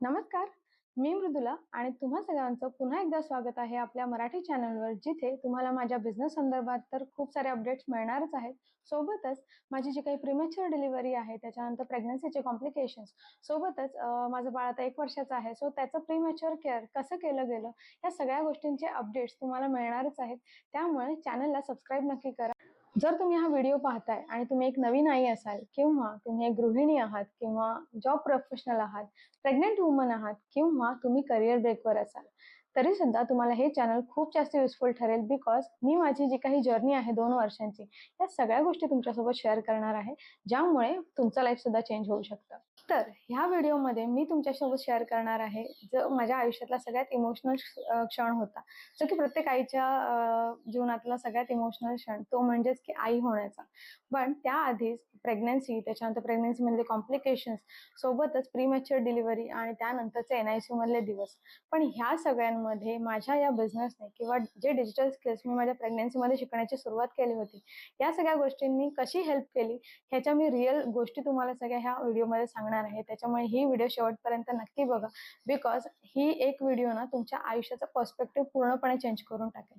नमस्कार, मी मृदुला आणि तुम्हा सगळ्यांचं पुन्हा एकदा स्वागत आहे आपल्या मराठी चॅनलवर, जिथे तुम्हाला माझ्या बिझनेस संदर्भात तर खूप सारे अपडेट्स मिळणारच आहेत. सोबतच माझी जी काही प्रीमॅच्युअर डिलिव्हरी आहे, त्याच्यानंतर प्रेग्नन्सीचे कॉम्प्लिकेशन्स, सोबतच माझं बाळ आता 1 वर्षाचं आहे, सो त्याचं प्रीमॅच्युअर केअर कसं केलं गेलं, या सगळ्या गोष्टींचे अपडेट्स तुम्हाला मिळणारच आहेत. त्यामुळे चॅनलला सबस्क्राईब नक्की करा. जर तुम्ही हा व्हिडिओ पाहताय आणि तुम्ही एक नवीन आई असाल किंवा तुम्ही एक गृहिणी आहात किंवा जॉब प्रोफेशनल आहात, प्रेग्नंट वुमन आहात किंवा तुम्ही करिअर ब्रेकवर असाल, तरी सुद्धा तुम्हाला हे चॅनल खूप जास्त युजफुल ठरेल. बिकॉज मी माझी जी काही जर्नी आहे 2 वर्षांची, या सगळ्या गोष्टी तुमच्यासोबत शेअर करणार आहे, ज्यामुळे तुमचं लाईफ सुद्धा चेंज होऊ शकतं. तर ह्या व्हिडिओमध्ये मी तुमच्यासोबत शेअर करणार आहे जो माझ्या आयुष्यातला सगळ्यात इमोशनल क्षण होता, जो की प्रत्येक आईच्या जीवनातला सगळ्यात इमोशनल क्षण, तो म्हणजेच की आई होण्याचा. पण त्याआधीच प्रेग्नन्सी, त्याच्यानंतर प्रेग्नन्सीमधले कॉम्प्लिकेशन्स, सोबतच प्रीमॅच्युअर डिलिव्हरी आणि त्यानंतरचे NICU मधले दिवस. पण ह्या सगळ्यांमध्ये माझ्या या बिझनेसने किंवा जे डिजिटल स्किल्स मी माझ्या प्रेग्नन्सीमध्ये शिकण्याची सुरुवात केली होती, या सगळ्या गोष्टींनी कशी हेल्प केली, ह्याच्या मी रिअल गोष्टी तुम्हाला सगळ्या ह्या व्हिडिओमध्ये सांगणार आहे. त्याच्यामुळे ही व्हिडिओ शेवटपर्यंत नक्की बघा. बिकॉज ही एक व्हिडिओ ना तुमच्या आयुष्याचा पर्स्पेक्टिव्ह पूर्णपणे चेंज करून टाकेल.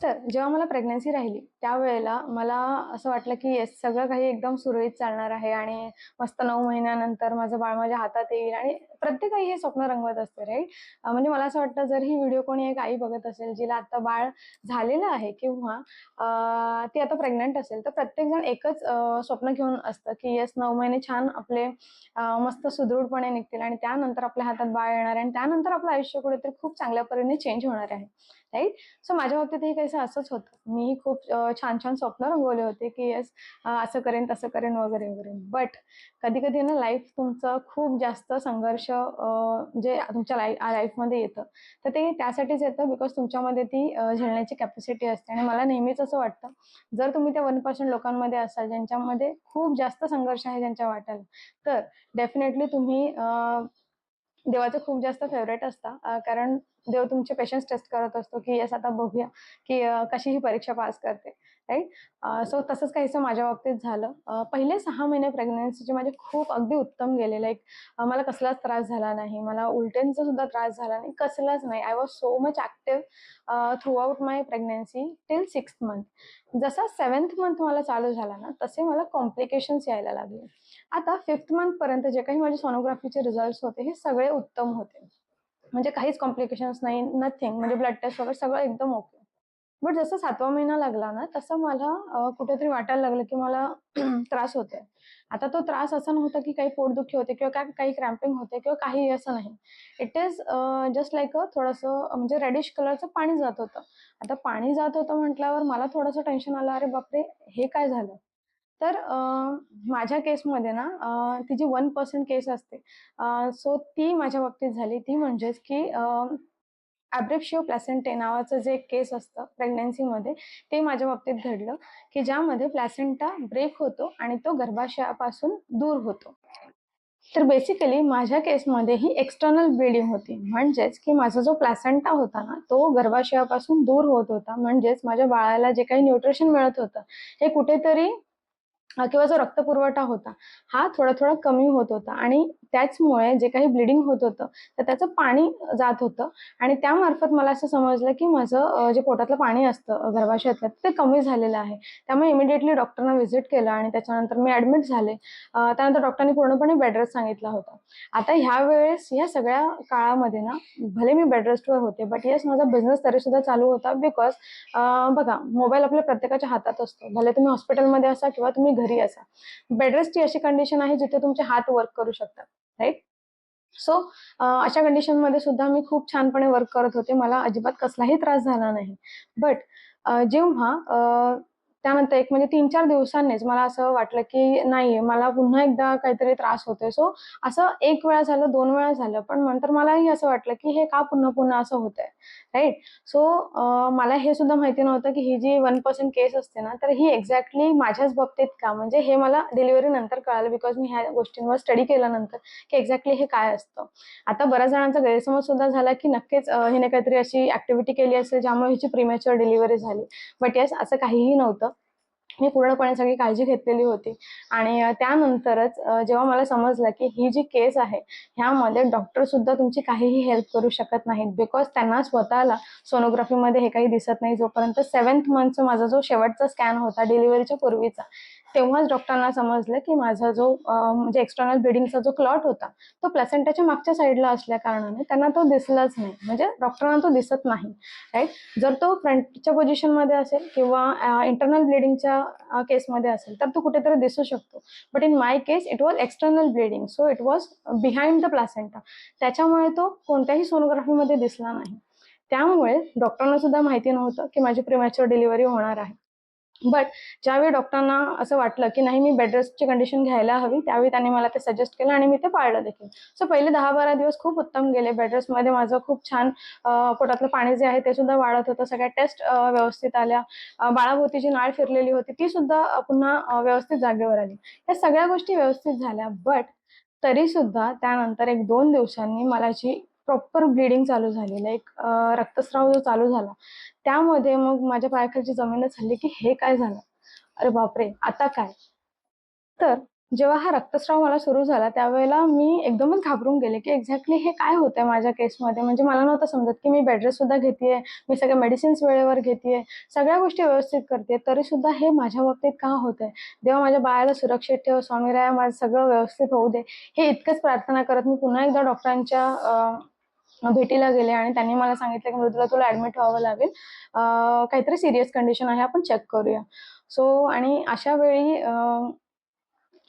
तर जेव्हा मला प्रेग्नन्सी राहिली, त्यावेळेला मला असं वाटलं की येस, सगळं काही एकदम सुरळीत चालणार आहे आणि मस्त 9 महिन्यानंतर माझं बाळ माझ्या हातात येईल आणि प्रत्येक आई हे स्वप्न रंगवत असते, राईट? म्हणजे मला असं वाटतं, जर ही व्हिडिओ कोणी एक आई बघत असेल, जिला आता बाळ झालेलं आहे किंवा ती आता प्रेग्नंट असेल, तर प्रत्येकजण एकच स्वप्न घेऊन असतं की येस, 9 महिने छान आपले मस्त सुदृढपणे निघतील आणि त्यानंतर आपल्या हातात बाळ येणार आहे आणि त्यानंतर आपलं आयुष्य कुठेतरी खूप चांगल्या परीने चेंज होणार आहे, राईट? सो माझ्या बाबतीतही काहीसं असंच होतं. मीही खूप छान छान स्वप्न रंगवले होते की येस, असं करेन तसं करेन वगैरे वगैरे. बट कधी कधी ना लाईफ तुमचं खूप जास्त संघर्ष जे तुमच्या लाईफमध्ये येतं, तर ते त्यासाठीच येतं बिकॉज तुमच्यामध्ये ती झेलण्याची कॅपॅसिटी असते. आणि मला नेहमीच असं वाटतं, जर तुम्ही त्या 1% लोकांमध्ये असाल ज्यांच्यामध्ये खूप जास्त संघर्ष आहे ज्यांच्या वाट्याला, तर डेफिनेटली तुम्ही देवाचं खूप जास्त फेवरेट असता. कारण देव तुमचे पेशन्स टेस्ट करत असतो की येस, आता बघूया की कशी ही परीक्षा पास करते, राईट? सो तसंच काहीसं माझ्या बाबतीत झालं. पहिले 6 महिने प्रेग्नन्सीचे माझे खूप अगदी उत्तम गेले. लाईक मला कसलाच त्रास झाला नाही, मला उलट्यांचा सुद्धा त्रास झाला नाही, कसलाच नाही. I was so much active through out my pregnancy till 6th month. जसा 7th मंथ मला चालू झाला ना, तसे मला कॉम्प्लिकेशन्स यायला लागले. आता 5th मंथपर्यंत जे काही माझे सोनोग्राफीचे रिझल्ट्स होते, हे सगळे उत्तम होते. म्हणजे काहीच कॉम्प्लिकेशन्स नाही, नथिंग. म्हणजे ब्लड टेस्ट वगैरे सगळं एकदम ओके. बट जसं 7वा महिना लागला ना, तसं मला कुठेतरी वाटायला लागलं की मला त्रास होतोय. आता तो त्रास असा नव्हता की काही पोटदुखी होते किंवा काही क्रॅम्पिंग होते किंवा काही असं नाही. इट इज जस्ट लाइक थोडंसं म्हणजे रेडिश कलरचं पाणी जात होतं. आता पाणी जात होतं म्हटल्यावर मला थोडंसं टेन्शन आलं, "अरे बापरे! हे काय झालं?" तर माझ्या केसमध्ये ना ती जी 1% केस असते, सो ती माझ्या बाबतीत झाली. ती म्हणजेच की ॲब्रेप्शिओ प्लॅसेंटे नावाचं जे एक केस असतं प्रेग्नन्सीमध्ये, ते माझ्या बाबतीत घडलं, की ज्यामध्ये प्लॅसेंटा ब्रेक होतो आणि तो गर्भाशयापासून दूर होतो. तर बेसिकली माझ्या केसमध्ये ही एक्सटर्नल ब्लीडिंग होती. म्हणजेच की माझा जो प्लॅसेंटा होता ना, तो गर्भाशयापासून दूर होत होता. म्हणजेच माझ्या बाळाला जे काही न्यूट्रिशन मिळत होतं, हे कुठेतरी किंवा जो रक्तपुरवठा होता, हा थोडा-थोडा कमी होत होता आणि त्याचमुळे जे काही ब्लीडिंग होत होतं, तर त्याचं पाणी जात होतं आणि त्यामार्फत मला असं समजलं, की माझं जे पोटातलं पाणी असतं गर्भाशयातलं, ते कमी झालेलं आहे. त्यामुळे इमिडिएटली डॉक्टरना व्हिजिट केलं आणि त्याच्यानंतर मी ॲडमिट झाले. त्यानंतर डॉक्टरांनी पूर्णपणे बेड रेस्ट सांगितला होता. आता ह्यावेळेस या सगळ्या काळामध्ये ना, भले मी बेड रेस्टवर होते, बट येस, माझा बिझनेस तरीसुद्धा चालू होता. बिकॉज बघा, मोबाईल आपल्या प्रत्येकाच्या हातात असतो. भले तुम्ही हॉस्पिटलमध्ये असा किंवा तुम्ही घरी असा. बेड रेस्ट ही अशी कंडिशन आहे जिथे तुमचे हात वर्क करू शकतात, राईट? सो अशा कंडिशनमध्ये सुद्धा मी खूप छानपणे वर्क करत होते. मला अजिबात कसलाही त्रास झाला नाही. बट जेव्हा त्यानंतर एक म्हणजे 3-4 दिवसांनीच मला असं वाटलं, की नाही, मला पुन्हा एकदा काहीतरी त्रास होतोय. सो असं 1 वेळा झालं, 2 वेळा झालं, पण नंतर मलाही असं वाटलं, की हे का पुन्हा-पुन्हा असं होतंय, राईट? सो मला हे सुद्धा माहिती नव्हतं, की ही जी 1% केस असते ना, तर ही एक्झॅक्टली माझ्याच बाबतीत का? म्हणजे हे मला डिलिव्हरी नंतर कळालं, बिकॉज मी ह्या गोष्टींवर स्टडी केल्यानंतर, की एक्झॅक्टली हे काय असतं. आता बऱ्याच जणांचा गैरसमज सुद्धा झाला, की नक्कीच हिने काहीतरी अशी ॲक्टिव्हिटी केली असेल, ज्यामुळे हिची प्रीमॅच्युअर डिलिव्हरी झाली. बट येस, असं काहीही नव्हतं. मी पूर्णपणे सगळी काळजी घेतलेली होती. आणि त्यानंतरच जेव्हा मला समजलं की ही जी केस आहे, ह्यामध्ये डॉक्टरसुद्धा तुमची काहीही हेल्प करू शकत नाहीत. बिकॉज त्यांना स्वतःला सोनोग्राफीमध्ये हे काही दिसत नाही. जोपर्यंत 7th मंथचा माझा जो शेवटचा स्कॅन होता डिलिव्हरीच्या पूर्वीचा, तेव्हाच डॉक्टरांना समजलं की माझा जो म्हणजे एक्सटर्नल ब्लिडिंगचा जो क्लॉट होता, तो प्लॅसेंटाच्या मागच्या साईडला असल्या कारणाने त्यांना तो दिसलाच नाही. म्हणजे डॉक्टरांना तो दिसत नाही, राईट? जर तो फ्रंटच्या पोझिशनमध्ये असेल किंवा इंटरनल ब्लिडिंगच्या केसमध्ये असेल तर तो कुठेतरी दिसू शकतो. But in my case it was external bleeding, so it was behind the placenta. त्याच्यामुळे तो कोणत्याही सोनोग्राफीमध्ये दिसला नाही. त्यामुळे डॉक्टरांना सुद्धा माहिती नव्हतं की माझी प्रीमॅच्युअर डिलिव्हरी होणार आहे. बट ज्यावेळी डॉक्टरांना असं वाटलं की नाही, मी बेड रेस्टची कंडिशन घ्यायला हवी, त्यावेळी त्यांनी मला ते सजेस्ट केलं आणि मी ते पाळलं देखील. सो पहिले 10-12 दिवस खूप उत्तम गेले. बेड रेस्टमध्ये माझं खूप छान पोटातलं पाणी जे आहे ते सुद्धा वाढत होतं. सगळ्या टेस्ट व्यवस्थित आल्या. बाळाभोवती जी नाळ फिरलेली होती ती सुद्धा पुन्हा व्यवस्थित जागेवर आली. या सगळ्या गोष्टी व्यवस्थित झाल्या. बट तरी सुद्धा त्यानंतर 1-2 दिवसांनी मला जी प्रॉपर ब्लिडिंग चालू झाली, लाईक रक्तस्राव जो चालू झाला, त्यामध्ये मग माझ्या पायाखालची जमीनच हलली की हे काय झालं? अरे बापरे! आता काय? तर जेव्हा हा रक्तस्राव मला सुरू झाला त्यावेळेला मी एकदमच घाबरून गेले की एक्झॅक्टली हे काय होतंय माझ्या केसमध्ये. म्हणजे मला नव्हतं समजत की मी बेड रेस्टसुद्धा घेतेय, मी सगळ्या मेडिसिन्स वेळेवर घेतेय, सगळ्या गोष्टी व्यवस्थित करतेय, तरीसुद्धा हे माझ्या बाबतीत का होतंय? देवा माझ्या बाळाला सुरक्षित ठेव, स्वामीराया माझं सगळं व्यवस्थित होऊ दे. हे इतकंच प्रार्थना करत मी पुन्हा एकदा डॉक्टरांच्या भेटीला गेले आणि त्यांनी मला सांगितलं की मृदुला तुला ॲडमिट व्हावं लागेल. काहीतरी सीरियस कंडिशन आहे, आपण चेक करूया. सो आणि अशा वेळी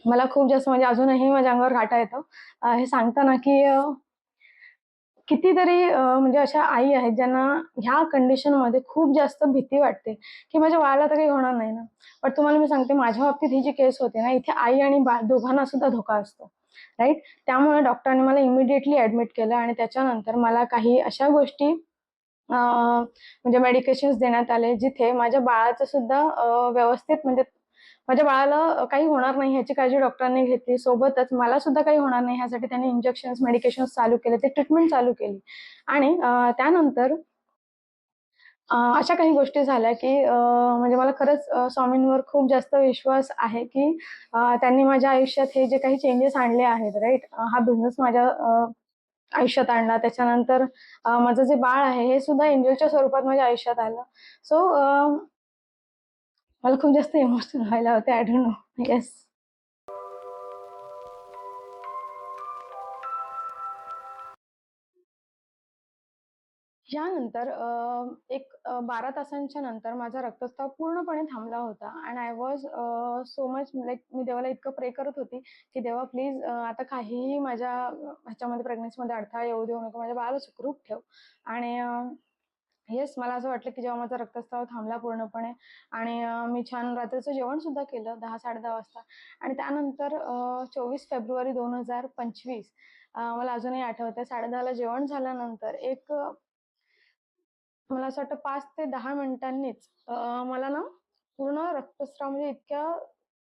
मला खूप जास्त म्हणजे अजूनही माझ्या अंगावर काटा येतो. हे सांगताना की कितीतरी म्हणजे अशा आई आहेत ज्यांना ह्या कंडिशनमध्ये खूप जास्त भीती वाटते की माझ्या बाळाला तर काही होणार नाही ना. बट तुम्हाला मी सांगते, माझ्या बाबतीत ही जी केस होती ना, इथे आई आणि बाळ दोघांना सुद्धा धोका असतो, राईट? त्यामुळे डॉक्टरांनी मला इमिडिएटली ॲडमिट केलं आणि त्याच्यानंतर मला काही अशा गोष्टी म्हणजे मेडिकेशन्स देण्यात आले, जिथे माझ्या बाळाचं सुद्धा व्यवस्थित म्हणजे माझ्या बाळाला काही होणार नाही ह्याची काळजी डॉक्टरांनी घेतली. सोबतच मला सुद्धा काही होणार नाही ह्यासाठी त्यांनी इंजेक्शन्स, मेडिकेशन्स चालू केले, ते ट्रीटमेंट चालू केली. आणि त्यानंतर अशा काही गोष्टी झाल्या की म्हणजे मला खरंच स्वामींवर खूप जास्त विश्वास आहे की त्यांनी माझ्या आयुष्यात हे जे काही चेंजेस आणले आहेत, राईट? हा बिझनेस माझ्या आयुष्यात आणला. त्याच्यानंतर माझं जे बाळ आहे हे सुद्धा एंजलच्या स्वरूपात माझ्या आयुष्यात आलं. सो मला खूप जास्त इमोशनल व्हायला होते. I don't know. येस. यानंतर एक 12 तासांच्या नंतर माझा रक्तस्राव पूर्णपणे थांबला होता and I was so much like me देवाला इतकं प्रे करत होती की देवा प्लीज आता काहीही माझ्या ह्याच्यामध्ये प्रेग्नन्सीमध्ये अडथळा येऊ देऊ नको, माझ्या बाळाला सुखरूप ठेव. आणि येस, मला असं वाटलं की जेव्हा माझा रक्तस्राव थांबला पूर्णपणे आणि मी छान रात्रीचं जेवणसुद्धा केलं 10-10:30 वाजता. आणि त्यानंतर 24 फेब्रुवारी 2025 मला अजूनही आठवतंय, 10:30ला जेवण झाल्यानंतर एक मला असं वाटतं 5 ते 10 मिनिटांनीच मला ना पूर्ण रक्तस्राव म्हणजे इतक्या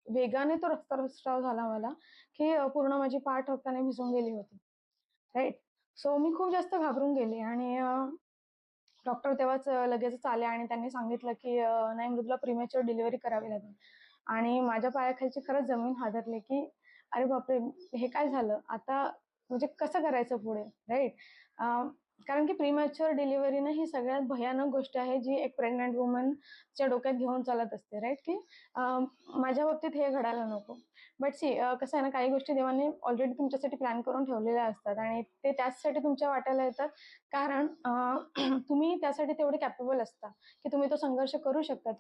वेगाने तो रक्तस्राव झाला मला की पूर्ण माझी पाठ रक्ताने भिजून गेली होती, राईट? सो मी खूप जास्त घाबरून गेले आणि डॉक्टर तेव्हाच लगेचच आले आणि त्यांनी सांगितलं की नाही, मृदुला प्रीमॅच्युअर डिलिव्हरी करावी लागेल. आणि माझ्या पायाखालची खरंच जमीन हादरली की अरे बापरे! हे काय झालं? आता म्हणजे कसं करायचं पुढे, राईट? कारण की प्रीमॅच्युअर डिलिव्हरी ना ही सगळ्यात भयानक गोष्ट आहे जी एक प्रेग्नंट वुमनच्या डोक्यात घेऊन चालत असते, राईट? की माझ्या बाबतीत हे घडायला नको. बट सी कसं आहे ना, काही गोष्टी देवाने ऑलरेडी तुमच्यासाठी प्लॅन करून ठेवलेल्या असतात आणि ते त्याचसाठी तुमच्या वाट्याला येतात. कारण तुम्ही त्यासाठी तेवढे कॅपेबल असता की तुम्ही तो संघर्ष करू शकता.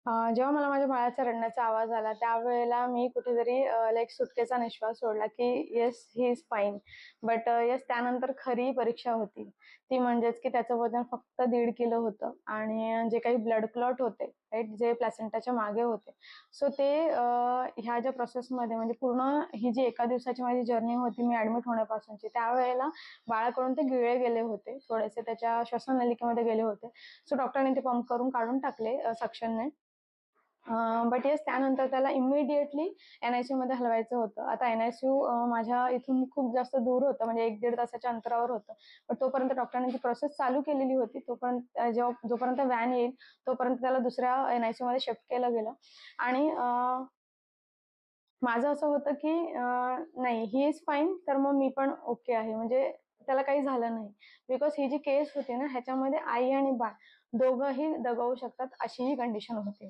जेव्हा मला माझ्या बाळाचा रडण्याचा आवाज आला त्यावेळेला मी कुठेतरी लाईक सुटकेचा निश्वास सोडला की yes, he is fine. But yes, त्यानंतर खरी परीक्षा होती. ती म्हणजेच की त्याचं वजन फक्त 1.5 किलो होतं आणि जे काही ब्लड क्लॉट होते, राईट, जे प्लॅसेंटाच्या मागे होते. सो ते ह्या ज्या प्रोसेसमध्ये म्हणजे पूर्ण ही जी एका दिवसाची माझी जर्नी होती मी ॲडमिट होण्यापासूनची, त्यावेळेला बाळाकडून ते गिळले गेले होते, थोडेसे त्याच्या श्वसननलिकेमध्ये गेले होते. सो डॉक्टरांनी ते पंप करून काढून टाकले सक्शनने. बट येस, त्यानंतर त्याला इमिडिएटली NICU मध्ये हलवायचं होतं. आता NICU माझ्या इथून खूप जास्त दूर होतं, म्हणजे 1-1.5 तासाच्या अंतरावर होतं. पण तोपर्यंत डॉक्टरांनी ती प्रोसेस चालू केलेली होती. तोपर्यंत जोपर्यंत व्हॅन येईल तोपर्यंत त्याला दुसऱ्या NICU मध्ये शिफ्ट केलं गेलं. आणि माझं असं होतं की नाही, ही इज फाईन, तर मग मी पण ओके आहे, म्हणजे त्याला काही झालं नाही. बिकॉज ही जी केस होती ना, ह्याच्यामध्ये आई आणि बाळ दोघंही दगावू शकतात अशी ही कंडिशन होती.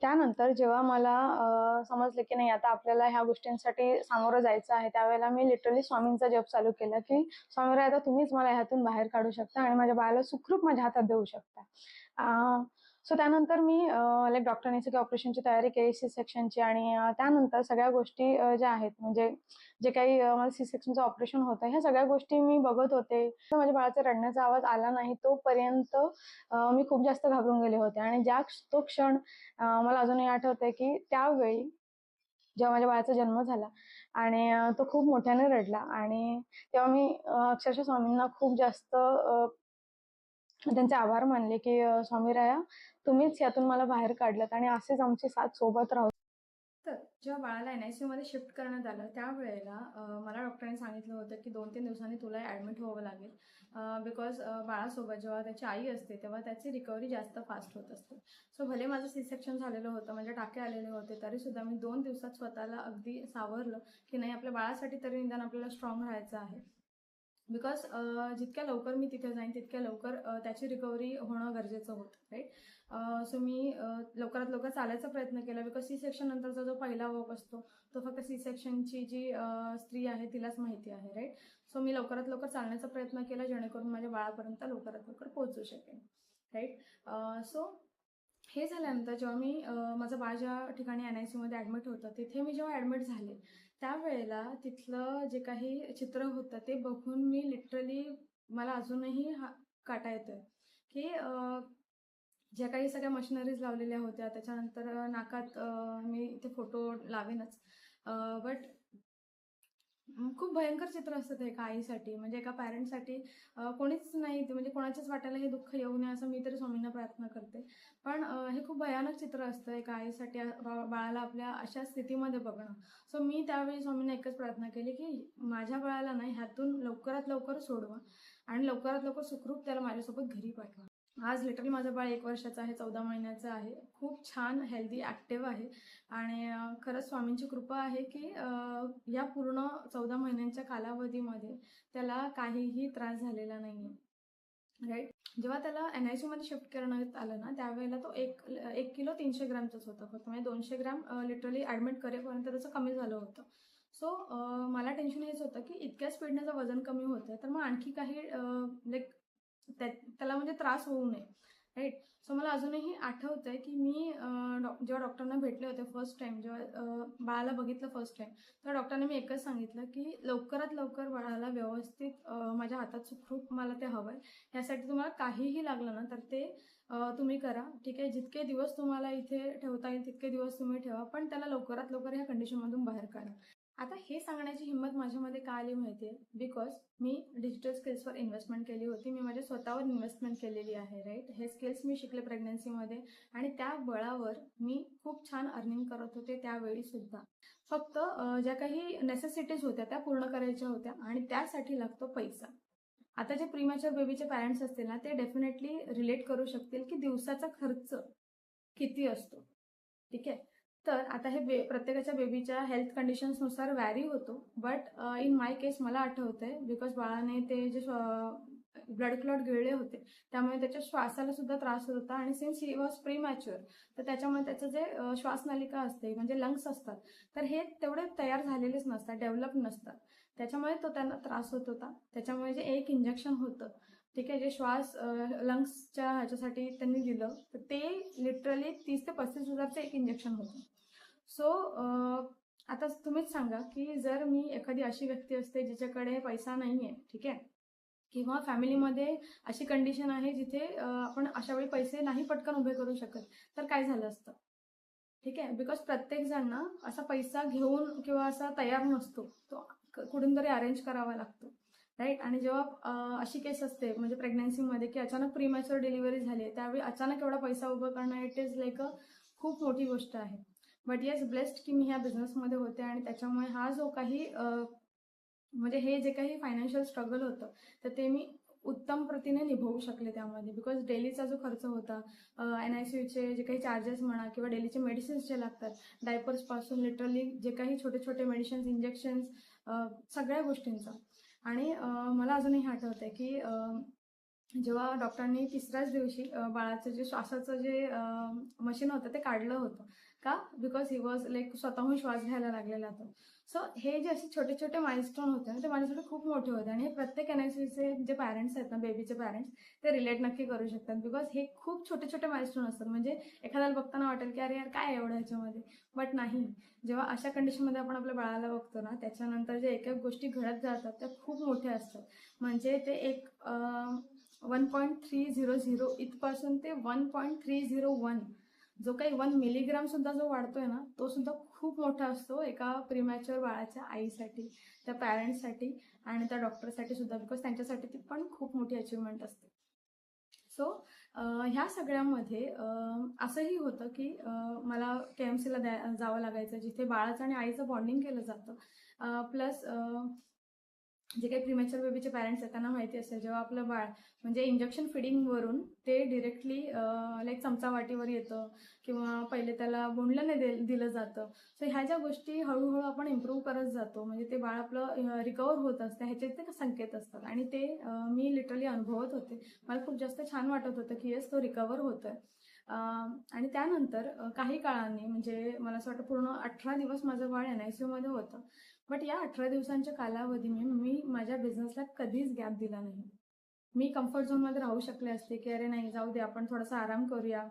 त्यानंतर जेव्हा मला समजलं की नाही, आता आपल्याला ह्या गोष्टींसाठी सामोरं जायचं आहे, त्यावेळेला मी लिटरली स्वामींचा जप चालू केला की स्वामीराय, आता तुम्हीच मला ह्यातून बाहेर काढू शकता आणि माझ्या बाळाला सुखरूप माझ्या हातात देऊ शकता. सो त्यानंतर मी लाईक डॉक्टरांनी सगळी ऑपरेशनची तयारी केली, सी सेक्शनची. आणि त्यानंतर सगळ्या गोष्टी ज्या आहेत, म्हणजे जे काही मला सी सेक्शनचं ऑपरेशन होतं, ह्या सगळ्या गोष्टी मी बघत होते. तर माझ्या बाळाचा रडण्याचा आवाज आला नाही तोपर्यंत मी खूप जास्त घाबरून गेले होते. आणि तो क्षण मला अजूनही आठवतंय की त्यावेळी जेव्हा माझ्या बाळाचा जन्म झाला आणि तो खूप मोठ्याने रडला, आणि तेव्हा मी अक्षरशः स्वामींना खूप जास्त त्यांचे आभार मानले की स्वामीराया, तुम्हीच यातून मला बाहेर काढलत आणि असेच आमची साथ सोबत राहू. तर जेव्हा बाळाला NICU मध्ये शिफ्ट करण्यात आलं, त्यावेळेला मला डॉक्टरांनी सांगितलं होतं की 2-3 दिवसांनी तुला ॲडमिट व्हावं लागेल, बिकॉज बाळासोबत जेव्हा त्याची आई असते तेव्हा त्याची रिकव्हरी जास्त फास्ट होत असते. सो भले माझं सी सेक्शन झालेलं होतं, म्हणजे टाके आलेले होते, तरीसुद्धा मी 2 दिवसात स्वतःला अगदी सावरलं की नाही, आपल्या बाळासाठी तरी निदान आपल्याला स्ट्रॉंग राहायचं आहे. बिकॉज जितक्या लवकर मी तिथे जाईन तितक्या लवकर त्याची रिकव्हरी होणं गरजेचं होतं, राईट. सो मी लवकरात लवकर चालायचा प्रयत्न केला, बिकॉज सी सेक्शन नंतरचा जो पहिला वॉक असतो तो फक्त सी सेक्शनची जी स्त्री आहे तिलाच माहिती आहे, राईट. सो मी लवकरात लवकर चालण्याचा प्रयत्न केला, जेणेकरून माझ्या बाळापर्यंत लवकरात लवकर पोहोचू शकेन, राईट. सो हे झाल्यानंतर जेव्हा मी माझं बाळ ज्या ठिकाणी NICU मध्ये ॲडमिट होतं, तिथे मी जेव्हा ॲडमिट झाले त्यावेळेला तिथलं जे काही चित्र होतं ते बघून मी लिटरली, मला अजूनही काटा येतोय की ज्या काही सगळ्या मशिनरीज लावलेल्या होत्या, त्याच्यानंतर नाकात मी इथे फोटो लावेनच, बट खूप भयंकर चित्र असतं ते एका आईसाठी, म्हणजे एका पॅरेंटसाठी. कोणीच नाही, म्हणजे कोणाच्याच वाट्याला हे दुःख येऊ नये असं मी तरी स्वामींना प्रार्थना करते. पण हे खूप भयानक चित्र असतं एका आईसाठी, बाळाला आपल्या अशा स्थितीमध्ये बघणं. सो मी त्यावेळी स्वामींना एकच प्रार्थना केली की माझ्या बाळाला नाही, ह्यातून लवकरात लवकर सोडवा आणि लवकरात लवकर सुखरूप त्याला माझ्यासोबत घरी पाठवा. आज लिटरली माझं बाळ 1 वर्षाचं आहे, 14 महिन्याचं आहे, खूप छान हेल्दी ॲक्टिव्ह आहे. आणि खरंच स्वामींची कृपा आहे की या पूर्ण 14 महिन्यांच्या कालावधीमध्ये त्याला काहीही त्रास झालेला नाही आहे, राईट. जेव्हा त्याला NICU मध्ये शिफ्ट करण्यात आलं ना, त्यावेळेला तो 1 किलो 300 ग्रॅमचाच होता फक्त, म्हणजे 200 ग्रॅम लिटरली ॲडमिट करेपर्यंत त्याचं कमी झालं होतं. सो मला टेन्शन हेच होतं की इतक्या स्पीडने जर वजन कमी होतं तर मग आणखी काही लाईक त्याला म्हणजे त्रास होऊ नये, राईट. सो मला अजूनही आठवतंय की मी जेव्हा डॉक्टरांना भेटले होते फर्स्ट टाइम, जेव्हा बाळाला बघितलं फर्स्ट टाइम, तर डॉक्टरांनी मी एकच सांगितलं की लवकरात लवकर बाळाला व्यवस्थित माझ्या हातात सुखरूप मला ते हवंय. यासाठी तुम्हाला काहीही लागलं ना तर ते तुम्ही करा, ठीक आहे. जितके दिवस तुम्हाला इथे ठेवता येईल तितके दिवस तुम्ही ठेवा, पण त्याला लवकरात लवकर ह्या कंडिशनमधून बाहेर काढा. आता हे सांगण्याची हिंमत माझ्यामध्ये का आली माहिती आहे, बिकॉज मी डिजिटल स्किल्सवर इन्व्हेस्टमेंट केली होती, मी माझ्या स्वतःवर इन्व्हेस्टमेंट केलेली आहे, राईट. हे स्किल्स मी शिकले प्रेग्नन्सीमध्ये आणि त्या बळावर मी खूप छान अर्निंग करत होते त्यावेळी सुद्धा. फक्त ज्या काही नेसेसिटीज होत्या त्या पूर्ण करायच्या होत्या आणि त्यासाठी लागतो पैसा. आता जे प्रीमॅच्युअर बेबीचे पॅरेंट्स असतील ना, ते डेफिनेटली रिलेट करू शकतील की दिवसाचा खर्च किती असतो, ठीक आहे. तर आता हे प्रत्येकाच्या बेबीच्या हेल्थ कंडिशन्सनुसार व्हॅरी होतो, बट इन माय केस मला आठवतंय बिकॉज बाळाने ते जे ब्लड क्लॉट गिळले होते त्यामुळे त्याच्या श्वासाला सुद्धा त्रास होत होता. आणि सिन्स ही वॉज प्रीमॅच्युअर, तर त्याच्यामुळे त्याचं जे श्वासनलिका असते म्हणजे लंग्स असतात, तर हे तेवढे तयार झालेलेच नसतात, डेव्हलप नसतात, त्याच्यामुळे तो त्यांना त्रास होत होता. त्याच्यामुळे जे एक इंजेक्शन होतं, ठीक आहे, जे श्वास लंग्सच्या ह्याच्यासाठी त्यांनी दिलं, तर ते लिटरली 30 ते 35 हजारचं एक इंजेक्शन होतं. सो आता तुम्हीच सांगा की जर मी एखादी अशी व्यक्ती असते जिच्याकडे पैसा नाही आहे, ठीक आहे, किंवा फॅमिलीमध्ये अशी कंडिशन आहे जिथे आपण अशा वेळी पैसे नाही पटकन उभे करू शकत, तर काय झालं असतं, ठीक आहे. बिकॉज प्रत्येक जण ना असा पैसा घेऊन किंवा असा तयार नसतो, तो कुठून तरी अरेंज करावा लागतो. राईट. आणि जेव्हा अशी केस असते म्हणजे प्रेग्नन्सीमध्ये की अचानक प्रीमॅच्युअर डिलिव्हरी झाली, त्यावेळी अचानक एवढा पैसा उभं करणं इट इज लाईक खूप मोठी गोष्ट आहे. बट येस, ब्लेस्ड की मी ह्या बिझनेसमध्ये होते आणि त्याच्यामुळे हा जो काही म्हणजे हे जे काही फायनान्शियल स्ट्रगल होतं तर ते मी उत्तम प्रतीने निभवू शकले त्यामध्ये. बिकॉज डेलीचा जो खर्च होता, NICUचे जे काही चार्जेस म्हणा किंवा डेलीचे मेडिसिन्स जे लागतात, डायपर्सपासून लिटरली जे काही छोटे छोटे मेडिसिन्स, इंजेक्शन्स, सगळ्या गोष्टींचा. आणि मला अजूनही आठवतं आहे की जेव्हा डॉक्टरांनी तिसऱ्याच दिवशी बाळाचं जे श्वासाचं जे मशीन होतं ते काढलं होतं. का? बिकॉज ही वॉज लाईक स्वतःहून श्वास घ्यायला लागलेला होता. सो हे जे असे छोटे छोटे माइलस्टोन होते ना ते माझ्यासाठी खूप मोठे होते. आणि हे प्रत्येक NICUचे जे पॅरेंट्स आहेत ना, बेबीचे पॅरेंट्स, ते रिलेट नक्की करू शकतात. बिकॉज हे खूप छोटे छोटे माइलस्टोन असतात. म्हणजे एखाद्याला बघताना वाटेल की अरे यार काय एवढं ह्याच्यामध्ये, बट नाही. जेव्हा अशा कंडिशनमध्ये आपण आपल्या बाळाला बघतो ना, त्याच्यानंतर जे एक एक गोष्टी घडत जातात त्या खूप मोठ्या असतात. म्हणजे ते एक 1.300 इथपासून ते 1.301, जो काही 1 मिलीग्राम सुद्धा जो वाढतोय ना तो सुद्धा खूप मोठा असतो एका प्रीमॅच्युअर बाळाच्या आईसाठी, त्या पॅरेंट्ससाठी आणि त्या डॉक्टरसाठी सुद्धा. बिकॉज त्यांच्यासाठी ती पण खूप मोठी अचिव्हमेंट असते. सो ह्या सगळ्यामध्ये असंही होतं की मला KMCला जावं लागायचं, जिथे बाळाचं आणि आईचं बॉन्डिंग केलं जातं. प्लस जे काही प्रीमॅच्युअर बेबीचे पॅरेंट्स आहेत त्यांना माहिती असेल, जेव्हा आपलं बाळ म्हणजे इंजेक्शन फिडिंगवरून ते डिरेक्टली लाईक चमचा वाटीवर येतं किंवा पहिले त्याला बोंडल्याने दिलं जातं. सो ह्या ज्या गोष्टी हळूहळू आपण इम्प्रूव्ह करत जातो, म्हणजे ते बाळ आपलं रिकवर होत असतं, ह्याचे ते संकेत असतात. आणि ते मी लिटरली अनुभवत होते. मला खूप जास्त छान वाटत होतं की येस, तो रिकवर होतोय. आणि त्यानंतर काही काळाने, म्हणजे मला असं वाटतं पूर्ण 18 दिवस माझं बाळ NICUमध्ये होतं. बट या 18 दिवसांच्या कालावधीने मी माझ्या बिझनेसला कधीच गॅप दिला नाही. मी कम्फर्ट झोनमध्ये राहू शकले असते की अरे नाही जाऊ दे, आपण थोडासा आराम करूया,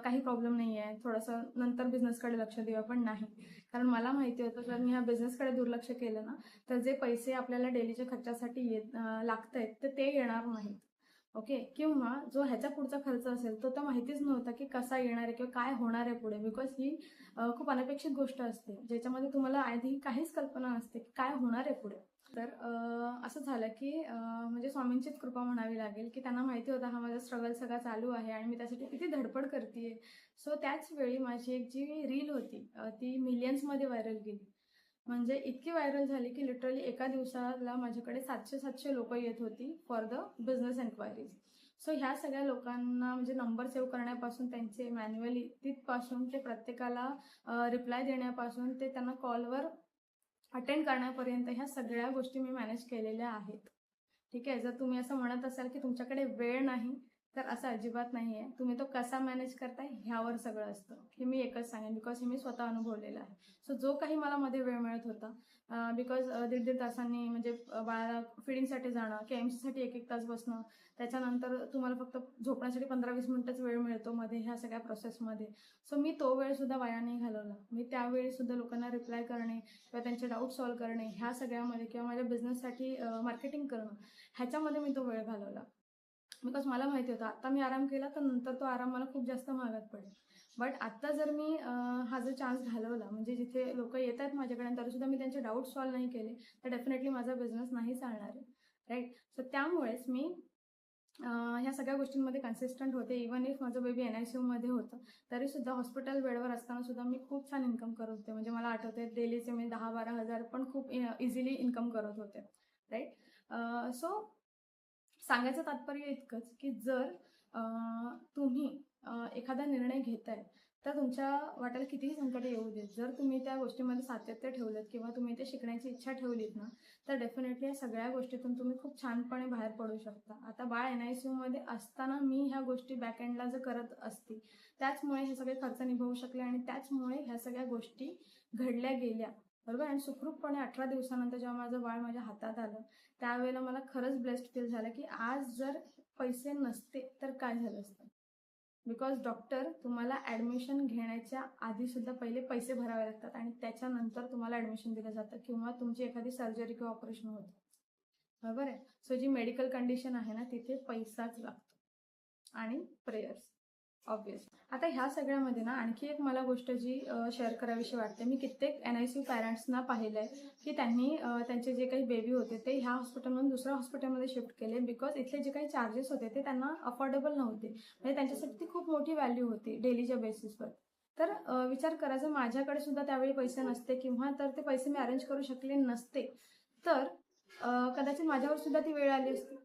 काही प्रॉब्लेम नाही आहे, थोडंसं नंतर बिझनेसकडे लक्ष देऊया. पण नाही, कारण मला माहिती होतं जर मी ह्या बिझनेसकडे दुर्लक्ष केलं ना तर जे पैसे आपल्याला डेलीच्या खर्चासाठी लागत आहेत तर ते येणार नाहीत. ओके. किंवा जो ह्याच्या पुढचा खर्च असेल तो तर माहितीच नव्हता की कसा येणार आहे किंवा काय होणार आहे पुढे. बिकॉज ही खूप अनपेक्षित गोष्ट असते ज्याच्यामध्ये तुम्हाला आधी काहीच कल्पना नसते की काय होणार आहे पुढे. तर असं झालं की म्हणजे स्वामींचीच कृपा म्हणावी लागेल की त्यांना माहिती होता हा माझा स्ट्रगल सगळा चालू आहे आणि मी त्यासाठी किती धडपड करते. सो त्याच वेळी माझी एक जी रील होती ती मिलियन्समध्ये व्हायरल गेली. म्हणजे इतकी व्हायरल झाली की लिटरली एका दिवसाला माझ्याकडे 700 लोक येत होती फॉर द बिझनेस एन्क्वायरीज. सो ह्या सगळ्या लोकांना म्हणजे नंबर सेव्ह करण्यापासून, त्यांचे मॅन्युअली तिथपासून ते प्रत्येकाला रिप्लाय देण्यापासून ते त्यांना कॉलवर अटेंड करण्यापर्यंत ह्या सगळ्या गोष्टी मी मॅनेज केलेल्या आहेत. ठीक आहे. जर तुम्ही असं म्हणत असाल की तुमच्याकडे वेळ नाही, तर असं अजिबात नाही आहे. तुम्ही तो कसा मॅनेज करताय ह्यावर सगळं असतं. हे मी एकच सांगेन बिकॉज हे मी स्वतः अनुभवलेलं आहे. सो जो काही मला मध्ये वेळ मिळत होता, बिकॉज 1.5 तासांनी म्हणजे बाळाला फिडिंगसाठी जाणं, KMCसाठी 1-1 तास बसणं, त्याच्यानंतर तुम्हाला फक्त झोपण्यासाठी 15-20 मिनिटच वेळ मिळतो मध्ये ह्या सगळ्या प्रोसेसमध्ये. सो मी तो वेळसुद्धा वाया नाही घालवला. मी त्यावेळीसुद्धा लोकांना रिप्लाय करणे किंवा त्यांचे डाऊट सॉल्व्ह करणे ह्या सगळ्यामध्ये किंवा माझ्या बिझनेससाठी मार्केटिंग करणं ह्याच्यामध्ये मी तो वेळ घालवला. बिकॉज मला माहिती होतं आता मी आराम केला तर नंतर तो आराम मला खूप जास्त महागात पडेल. बट आत्ता जर मी हा जो चान्स घालवला, म्हणजे जिथे लोक येत आहेत माझ्याकडे तरीसुद्धा मी त्यांचे डाऊट सॉल्व्ह नाही केले, तर डेफिनेटली माझा बिझनेस नाही चालणार आहे. राईट. सो त्यामुळेच मी ह्या सगळ्या गोष्टींमध्ये कन्सिस्टंट होते. इवन इफ माझं बेबी NICUमध्ये होतं तरीसुद्धा हॉस्पिटल बेडवर असताना सुद्धा मी खूप छान इन्कम करत होते. म्हणजे मला आठवते डेलीचे मी 10-12 हजार पण खूप इझिली इन्कम करत होते. राईट. सो सांगायचं तात्पर्य इतकंच की जर तुम्ही एखादा निर्णय घेताय तर तुमच्या वाट्याला कितीही संकट येऊ देत, जर तुम्ही त्या गोष्टीमध्ये सातत्य ठेवलं किंवा तुम्ही ते शिकण्याची इच्छा ठेवलीत ना तर डेफिनेटली या सगळ्या गोष्टीतून तुम्ही खूप छानपणे बाहेर पडू शकता. आता बाळ NICUमध्ये असताना मी ह्या गोष्टी बॅकएंडला जर करत असती, त्याचमुळे हे सगळे खर्च निभवू शकले आणि त्याचमुळे ह्या सगळ्या गोष्टी घडल्या गेल्या. बरोबर. आणि सुखरूपपणे 18 दिवसानंतर जेव्हा माझं बाळ माझ्या हातात आलं त्यावेळेला मला खरंच ब्लेस्ड फील झालं की आज जर पैसे नसते तर काय झालं असतं. बिकॉज डॉक्टर तुम्हाला ॲडमिशन घेण्याच्या आधीसुद्धा पहिले पैसे भरावे लागतात आणि त्याच्यानंतर तुम्हाला ॲडमिशन दिलं जातं किंवा तुमची एखादी सर्जरी किंवा ऑपरेशन होतं. बरोबर आहे. सो जी मेडिकल कंडिशन आहे ना तिथे पैसाच लागतो आणि प्रेयर्स. ऑब्वियस. आता ह्या सगळ्यामध्ये ना आणखी एक मला गोष्ट जी शेअर करावीशी वाटते. मी कित्येक NICU पॅरेंट्सना पाहिलं आहे की त्यांनी त्यांचे जे काही बेबी होते ते ह्या हॉस्पिटलमधून दुसऱ्या हॉस्पिटलमध्ये शिफ्ट केले बिकॉज इथले जे काही चार्जेस होते ते त्यांना अफोर्डेबल नव्हते. म्हणजे त्यांच्यासाठी ती खूप मोठी व्हॅल्यू होती डेलीच्या बेसिसवर. तर विचार करा, जर माझ्याकडे सुद्धा त्यावेळी पैसे नसते किंवा तर ते पैसे मी अरेंज करू शकले नसते तर कदाचित माझ्यावर सुद्धा ती वेळ आली असती.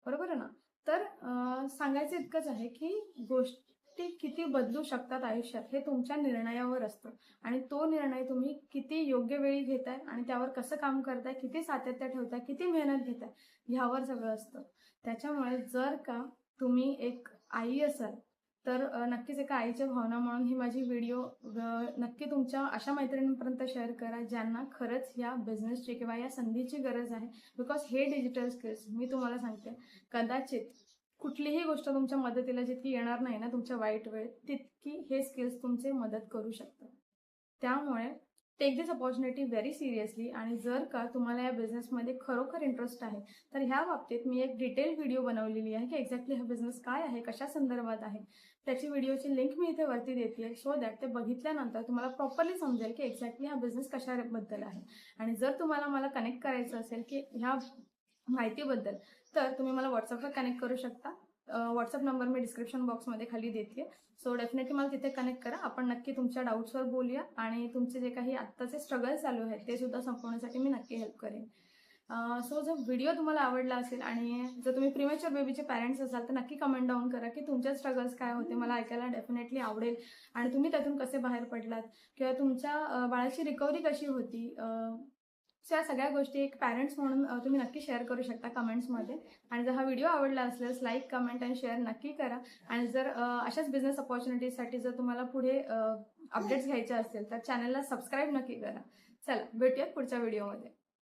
बरोबर आहे ना? तर सांगायचं इतकंच आहे की गोष्टी किती बदलू शकतात आयुष्यात हे तुमच्या निर्णयावर असतं आणि तो निर्णय तुम्ही किती योग्य वेळी घेताय आणि त्यावर कसं काम करताय, किती सातत्य ठेवताय, किती मेहनत घेताय ह्यावर सगळं असतं. त्याच्यामुळे जर का तुम्ही एक आई असाल तर नक्कीच एका आईच्या भावना म्हणून ही माझी व्हिडिओ नक्की तुमच्या अशा मैत्रिणींपर्यंत शेअर करा ज्यांना खरंच या बिझनेसची किंवा या संधीची गरज आहे. बिकॉज हे डिजिटल स्किल्स मी तुम्हाला सांगते, कदाचित कुठलीही गोष्ट तुमच्या मदतीला जितकी येणार नाही ना तुमच्या वाईट वेळेत, तितकी हे स्किल्स तुमचे मदत करू शकतात. त्यामुळे टेक दिस अपॉर्च्युनिटी व्हेरी सिरियसली. आणि जर का तुम्हाला या बिझनेसमध्ये खरोखर इंटरेस्ट आहे तर ह्या बाबतीत मी एक डिटेल व्हिडिओ बनवलेली आहे की एक्झॅक्टली हा बिझनेस काय आहे, कशा संदर्भात आहे. त्याची व्हिडिओची लिंक मी इथे वरती देते सो दॅट ते बघितल्यानंतर तुम्हाला प्रॉपरली समजेल की एक्झॅक्टली हा बिझनेस कशाबद्दल आहे. आणि जर तुम्हाला मला कनेक्ट करायचं असेल की ह्या माहितीबद्दल तर तुम्ही मला व्हॉट्सअपवर कनेक्ट करू शकता. व्हॉट्सअप नंबर मी डिस्क्रिप्शन बॉक्समध्ये खाली देते. सो डेफिनेटली मला तिथे कनेक्ट करा. आपण नक्की तुमच्या डाऊट्सवर बोलूया आणि तुमचे जे काही आत्ताचे स्ट्रगल चालू आहेत ते सुद्धा संपवण्यासाठी मी नक्की हेल्प करेन. सो जर व्हिडिओ तुम्हाला आवडला असेल आणि जर तुम्ही प्रीमॅच्युअर बेबीचे पॅरेंट्स असाल तर नक्की कमेंट डाऊन करा की तुमच्या स्ट्रगल्स काय होते, मला ऐकायला डेफिनेटली आवडेल. आणि तुम्ही त्यातून कसे बाहेर पडलात किंवा तुमच्या बाळाची रिकव्हरी कशी होती, या सगळ्या गोष्टी एक पॅरेंट्स म्हणून तुम्ही नक्की शेअर करू शकता कमेंट्समध्ये. आणि जर हा व्हिडिओ आवडला असल्यास लाईक, कमेंट आणि शेअर नक्की करा. आणि जर अशाच बिझनेस अपॉर्च्युनिटीसाठी जर तुम्हाला पुढे अपडेट्स घ्यायचे असतील तर चॅनलला सबस्क्राईब नक्की करा. चला भेटूया पुढच्या व्हिडिओमध्ये.